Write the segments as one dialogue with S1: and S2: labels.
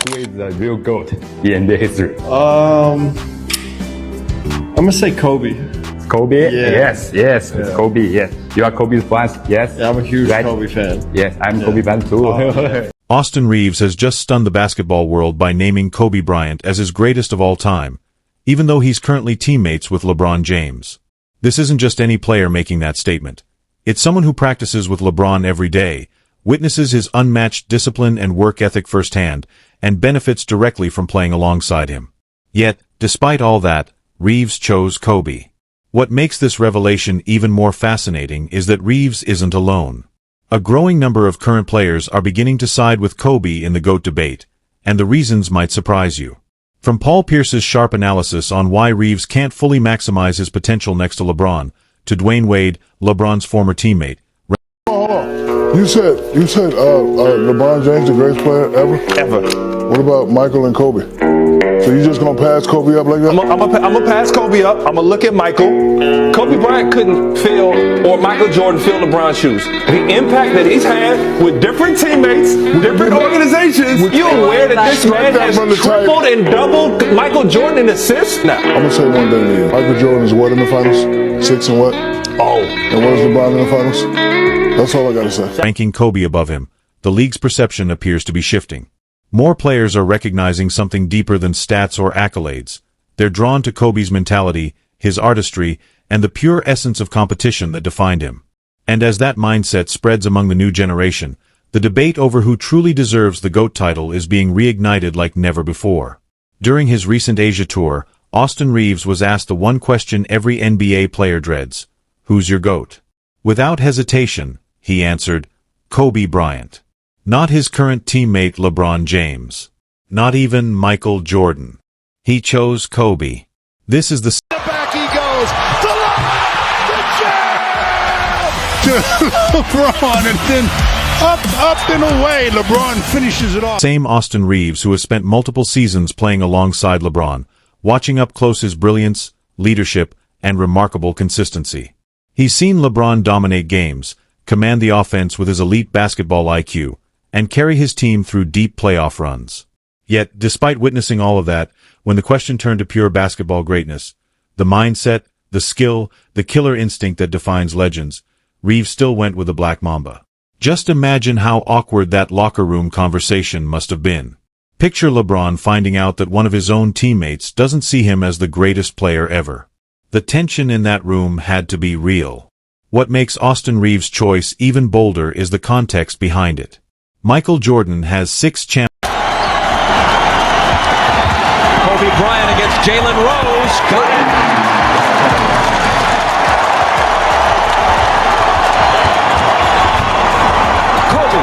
S1: who is the real GOAT in the history?
S2: I'm gonna say Kobe.
S1: Kobe?
S2: Yeah.
S1: Yes, it's Kobe, yes. You are Kobe's fan? Yes?
S2: Yeah, I'm a huge
S1: Right?
S2: Kobe fan.
S1: Yes, I'm Kobe fan too.
S3: Austin Reaves has just stunned the basketball world by naming Kobe Bryant as his greatest of all time, even though he's currently teammates with LeBron James. This isn't just any player making that statement. It's someone who practices with LeBron every day, witnesses his unmatched discipline and work ethic firsthand, and benefits directly from playing alongside him. Yet, despite all that, Reaves chose Kobe. What makes this revelation even more fascinating is that Reaves isn't alone. A growing number of current players are beginning to side with Kobe in the GOAT debate, and the reasons might surprise you. From Paul Pierce's sharp analysis on why Reaves can't fully maximize his potential next to LeBron, to Dwayne Wade, LeBron's former teammate.
S4: Hold on. You said LeBron James the greatest player ever?
S5: Ever.
S4: What about Michael and Kobe? So you just gonna pass Kobe up like that?
S5: I'm gonna pass Kobe up. I'm gonna look at Michael. Kobe Bryant couldn't fill, or Michael Jordan fill LeBron's shoes. The impact that he's had with different teammates, different organizations. You aware that this man has tripled and doubled Michael Jordan in assists? Now,
S4: I'm gonna say one thing to you. Michael Jordan is what in the finals? 6 and what?
S5: Oh.
S4: And what is LeBron in the finals? That's all I gotta say.
S3: Ranking Kobe above him, the league's perception appears to be shifting. More players are recognizing something deeper than stats or accolades. They're drawn to Kobe's mentality, his artistry, and the pure essence of competition that defined him. And as that mindset spreads among the new generation, the debate over who truly deserves the GOAT title is being reignited like never before. During his recent Asia tour, Austin Reaves was asked the one question every NBA player dreads: who's your GOAT? Without hesitation, he answered, Kobe Bryant. Not his current teammate LeBron James. Not even Michael Jordan. He chose Kobe. This is the
S6: back he goes. The LeBron, and then up and away. LeBron finishes it off.
S3: same Austin Reaves who has spent multiple seasons playing alongside LeBron, watching up close his brilliance, leadership, and remarkable consistency. He's seen LeBron dominate games, command the offense with his elite basketball IQ, and carry his team through deep playoff runs. Yet, despite witnessing all of that, when the question turned to pure basketball greatness, the mindset, the skill, the killer instinct that defines legends, Reaves still went with the Black Mamba. Just imagine how awkward that locker room conversation must have been. Picture LeBron finding out that one of his own teammates doesn't see him as the greatest player ever. The tension in that room had to be real. What makes Austin Reaves' choice even bolder is the context behind it. Michael Jordan has 6 championships.
S7: Kobe Bryant against Jalen Rose. Got it. Kobe.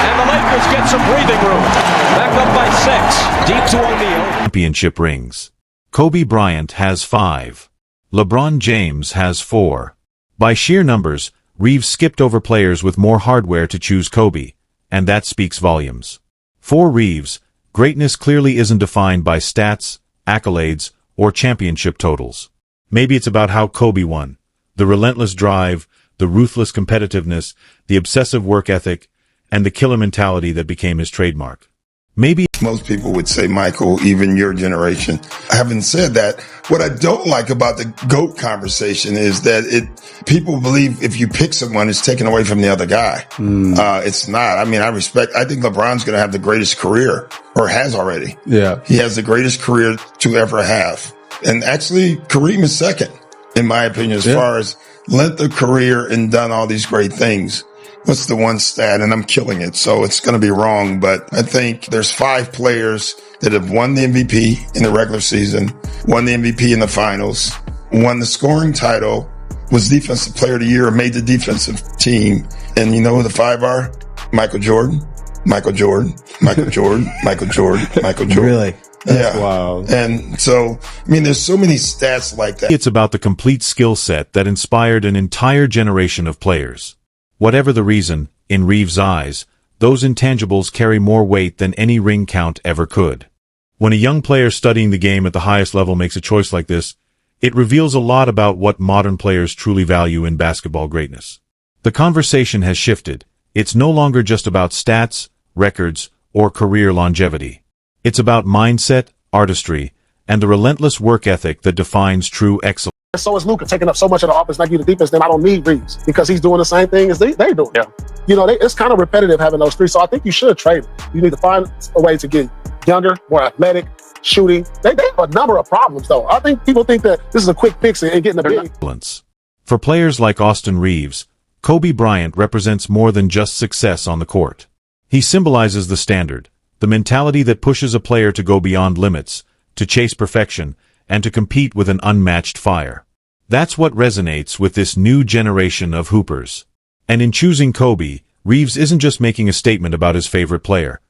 S7: And the Lakers get some breathing room. Back up by 6. Deep to O'Neal.
S3: Championship rings. Kobe Bryant has 5. LeBron James has 4. By sheer numbers, Reaves skipped over players with more hardware to choose Kobe, and that speaks volumes. For Reaves, greatness clearly isn't defined by stats, accolades, or championship totals. Maybe it's about how Kobe won. The relentless drive, the ruthless competitiveness, the obsessive work ethic, and the killer mentality that became his trademark. Maybe
S8: most people would say Michael, even your generation. Having said that, what I don't like about the GOAT conversation is that people believe if you pick someone, it's taken away from the other guy. It's not. I mean, I think LeBron's going to have the greatest career, or has already.
S2: Yeah.
S8: He has the greatest career to ever have. And actually, Kareem is second, in my opinion, as far as length of career and done all these great things. What's the one stat? And I'm killing it, so it's going to be wrong. But I think there's 5 players that have won the MVP in the regular season, won the MVP in the finals, won the scoring title, was defensive player of the year, made the defensive team. And you know who the 5 are? Michael Jordan, Michael Jordan, Michael Jordan, Michael Jordan, Michael Jordan.
S2: Really? That's
S8: yeah.
S2: wild.
S8: And so, I mean, there's so many stats like that.
S3: it's about the complete skill set that inspired an entire generation of players. Whatever the reason, in Reaves' eyes, those intangibles carry more weight than any ring count ever could. When a young player studying the game at the highest level makes a choice like this, it reveals a lot about what modern players truly value in basketball greatness. The conversation has shifted. It's no longer just about stats, records, or career longevity. It's about mindset, artistry, and the relentless work ethic that defines true excellence.
S9: So is Luka taking up so much of the offense, like you the defense, then I don't need Reaves because he's doing the same thing as they do. Yeah. You know, it's kind of repetitive having those three. So I think you should trade him. You need to find a way to get younger, more athletic, shooting. They have a number of problems, though. I think people think that this is a quick fix and getting a big.
S3: For players like Austin Reaves, Kobe Bryant represents more than just success on the court. He symbolizes the standard, the mentality that pushes a player to go beyond limits, to chase perfection, and to compete with an unmatched fire. That's what resonates with this new generation of hoopers. And in choosing Kobe, Reaves isn't just making a statement about his favorite player.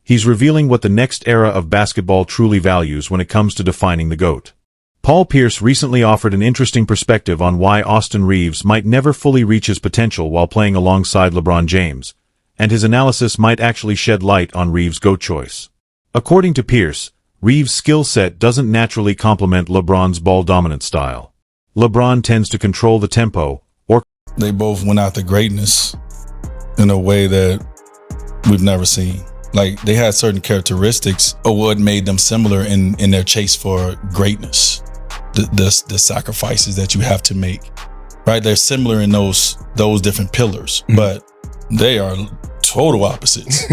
S3: He's revealing what the next era of basketball truly values when it comes to defining the GOAT. Paul Pierce recently offered an interesting perspective on why Austin Reaves might never fully reach his potential while playing alongside LeBron James, and his analysis might actually shed light on Reaves' GOAT choice. According to Pierce, Reaves' skill set doesn't naturally complement LeBron's ball-dominant style. LeBron tends to control the tempo, or
S10: they both went after greatness in a way that we've never seen. Like, they had certain characteristics of what made them similar in their chase for greatness. The sacrifices that you have to make, right? They're similar in those different pillars, but they are total opposites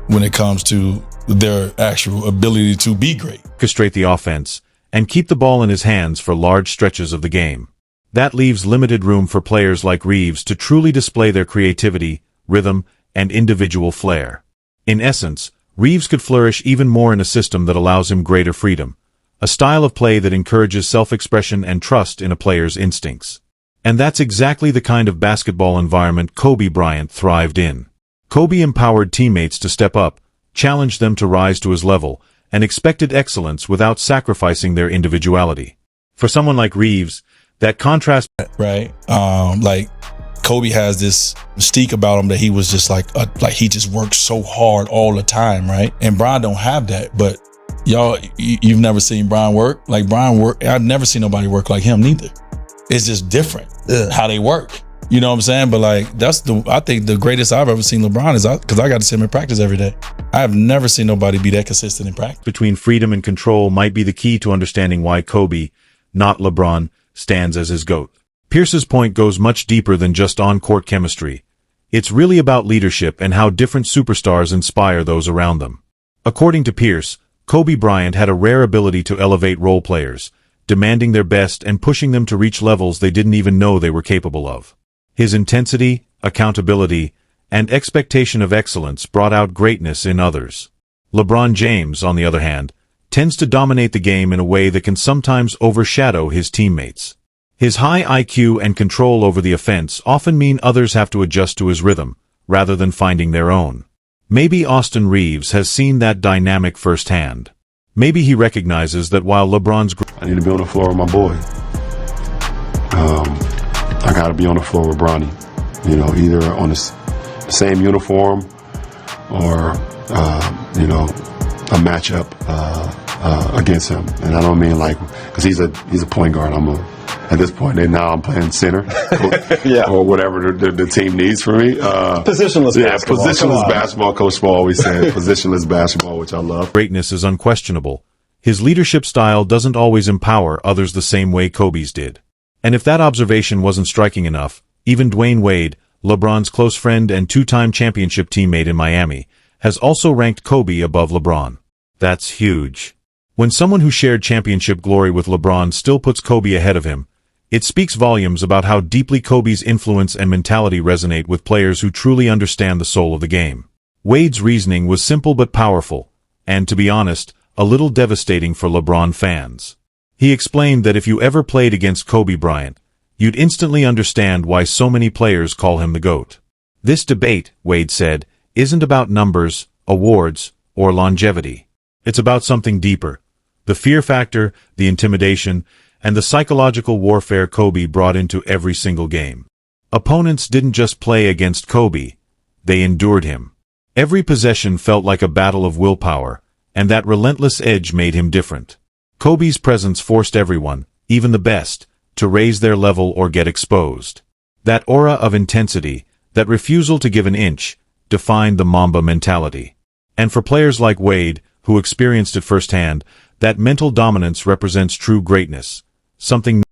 S10: when it comes to their actual ability to be great.
S3: Orchestrate the offense and keep the ball in his hands for large stretches of the game. That leaves limited room for players like Reaves to truly display their creativity, rhythm, and individual flair. In essence, Reaves could flourish even more in a system that allows him greater freedom, a style of play that encourages self-expression and trust in a player's instincts. And that's exactly the kind of basketball environment Kobe Bryant thrived in. Kobe empowered teammates to step up, challenged them to rise to his level, and expected excellence without sacrificing their individuality. For someone like Reaves, that contrast...
S10: Right. Like, Kobe has this mystique about him that he was just like he just works so hard all the time, right? And Bron don't have that, but y'all, you've never seen Bron work? Like, Bron work, I've never seen nobody work like him neither. It's just different how they work. You know what I'm saying? But like, I think the greatest I've ever seen LeBron is because I got to see him in practice every day. I have never seen nobody be that consistent in practice.
S3: Between freedom and control might be the key to understanding why Kobe, not LeBron, stands as his GOAT. Pierce's point goes much deeper than just on-court chemistry. It's really about leadership and how different superstars inspire those around them. According to Pierce, Kobe Bryant had a rare ability to elevate role players, demanding their best and pushing them to reach levels they didn't even know they were capable of. His intensity, accountability, and expectation of excellence brought out greatness in others. LeBron James, on the other hand, tends to dominate the game in a way that can sometimes overshadow his teammates. His high IQ and control over the offense often mean others have to adjust to his rhythm, rather than finding their own. Maybe Austin Reaves has seen that dynamic firsthand. Maybe he recognizes that while LeBron's...
S11: I need to be on the floor with my boy. I got to be on the floor with Bronny. You know, either on the same uniform or, a matchup against him. And I don't mean like, because he's a point guard. At this point, now I'm playing center, or whatever the team needs for me.
S2: Positionless basketball.
S11: Positionless basketball. Coach Spo always said positionless basketball, which I love.
S3: Greatness is unquestionable. His leadership style doesn't always empower others the same way Kobe's did. And if that observation wasn't striking enough, even Dwayne Wade, LeBron's close friend and two-time championship teammate in Miami, has also ranked Kobe above LeBron. That's huge. When someone who shared championship glory with LeBron still puts Kobe ahead of him, it speaks volumes about how deeply Kobe's influence and mentality resonate with players who truly understand the soul of the game. Wade's reasoning was simple but powerful, and to be honest, a little devastating for LeBron fans. He explained that if you ever played against Kobe Bryant, you'd instantly understand why so many players call him the GOAT. This debate, Wade said, isn't about numbers, awards, or longevity. It's about something deeper. The fear factor, the intimidation, and the psychological warfare Kobe brought into every single game. Opponents didn't just play against Kobe, they endured him. Every possession felt like a battle of willpower, and that relentless edge made him different. Kobe's presence forced everyone, even the best, to raise their level or get exposed. That aura of intensity, that refusal to give an inch, defined the Mamba mentality. And for players like Wade, who experienced it firsthand, that mental dominance represents true greatness, something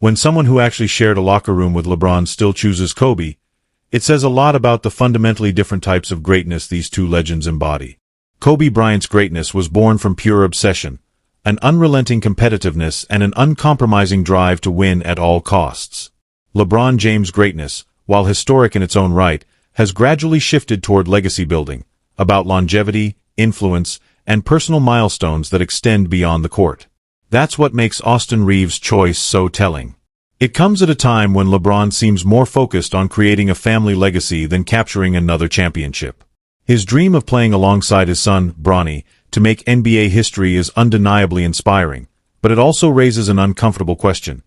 S3: When someone who actually shared a locker room with LeBron still chooses Kobe, it says a lot about the fundamentally different types of greatness these two legends embody. Kobe Bryant's greatness was born from pure obsession, an unrelenting competitiveness and an uncompromising drive to win at all costs. LeBron James' greatness, while historic in its own right, has gradually shifted toward legacy building, about longevity, influence, and personal milestones that extend beyond the court. That's what makes Austin Reaves' choice so telling. It comes at a time when LeBron seems more focused on creating a family legacy than capturing another championship. His dream of playing alongside his son, Bronny, to make NBA history is undeniably inspiring, but it also raises an uncomfortable question.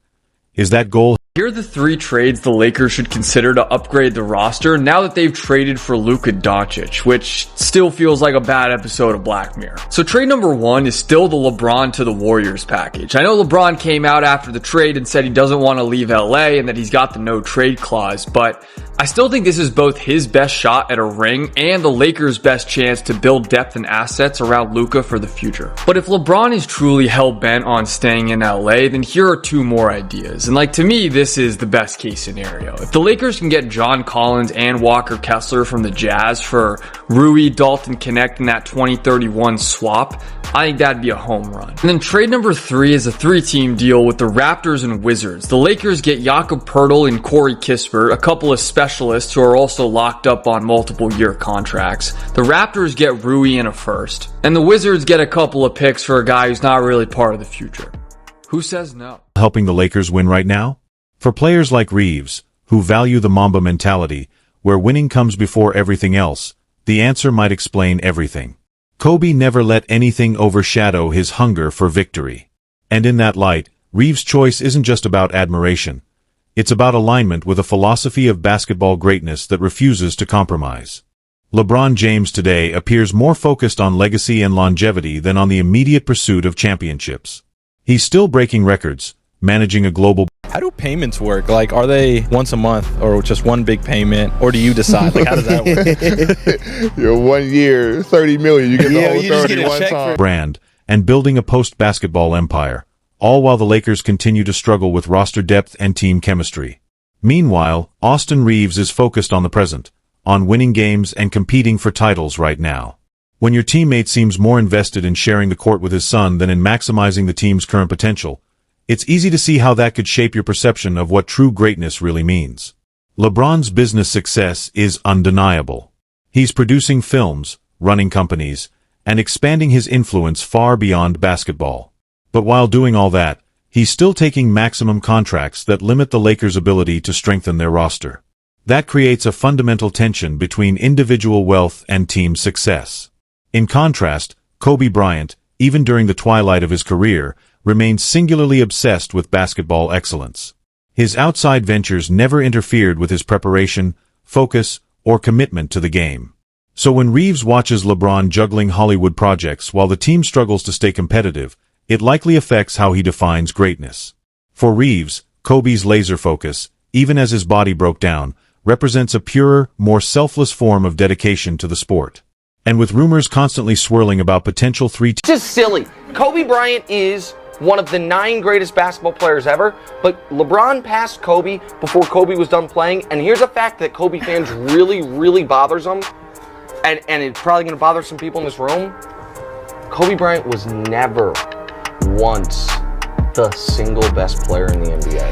S3: Is that goal?
S12: Here are the 3 trades the Lakers should consider to upgrade the roster now that they've traded for Luka Doncic, which still feels like a bad episode of Black Mirror. So trade number 1 is still the LeBron to the Warriors package. I know LeBron came out after the trade and said he doesn't want to leave LA and that he's got the no trade clause, but I still think this is both his best shot at a ring and the Lakers' best chance to build depth and assets around Luka for the future. But if LeBron is truly hell-bent on staying in LA, then here are 2 more ideas. And to me, this is the best case scenario. If the Lakers can get John Collins and Walker Kessler from the Jazz for Rui, Dalton Connect in that 2031 swap, I think that'd be a home run. And then trade number 3 is a 3-team deal with the Raptors and Wizards. The Lakers get Jakob Poeltl and Corey Kispert, a couple of specialists who are also locked up on multiple-year contracts. The Raptors get Rui and a first. And the Wizards get a couple of picks for a guy who's not really part of the future. Who says no?
S3: Helping the Lakers win right now? For players like Reaves, who value the Mamba mentality, where winning comes before everything else, the answer might explain everything. Kobe never let anything overshadow his hunger for victory. And in that light, Reaves' choice isn't just about admiration. It's about alignment with a philosophy of basketball greatness that refuses to compromise. LeBron James today appears more focused on legacy and longevity than on the immediate pursuit of championships. He's still breaking records, managing a global...
S13: How do payments work? Are they once a month or just one big payment, or do you decide? How does that work?
S4: You're 1 year, 30 million. You get the whole
S13: you just
S4: 30
S13: get a
S4: one
S13: check
S4: time.
S3: brand, and building a post-basketball empire, all while the Lakers continue to struggle with roster depth and team chemistry. Meanwhile, Austin Reaves is focused on the present, on winning games and competing for titles right now. When your teammate seems more invested in sharing the court with his son than in maximizing the team's current potential, it's easy to see how that could shape your perception of what true greatness really means. LeBron's business success is undeniable. He's producing films, running companies, and expanding his influence far beyond basketball. But while doing all that, he's still taking maximum contracts that limit the Lakers' ability to strengthen their roster. That creates a fundamental tension between individual wealth and team success. In contrast, Kobe Bryant, even during the twilight of his career, remained singularly obsessed with basketball excellence. His outside ventures never interfered with his preparation, focus, or commitment to the game. So when Reaves watches LeBron juggling Hollywood projects while the team struggles to stay competitive, it likely affects how he defines greatness. For Reaves, Kobe's laser focus, even as his body broke down, represents a purer, more selfless form of dedication to the sport. And with rumors constantly swirling about potential
S14: just silly. Kobe Bryant is one of the 9 greatest basketball players ever, but LeBron passed Kobe before Kobe was done playing, and here's a fact that Kobe fans really bothers them, and it's probably going to bother some people in this room. Kobe Bryant was never once the single best player in the NBA.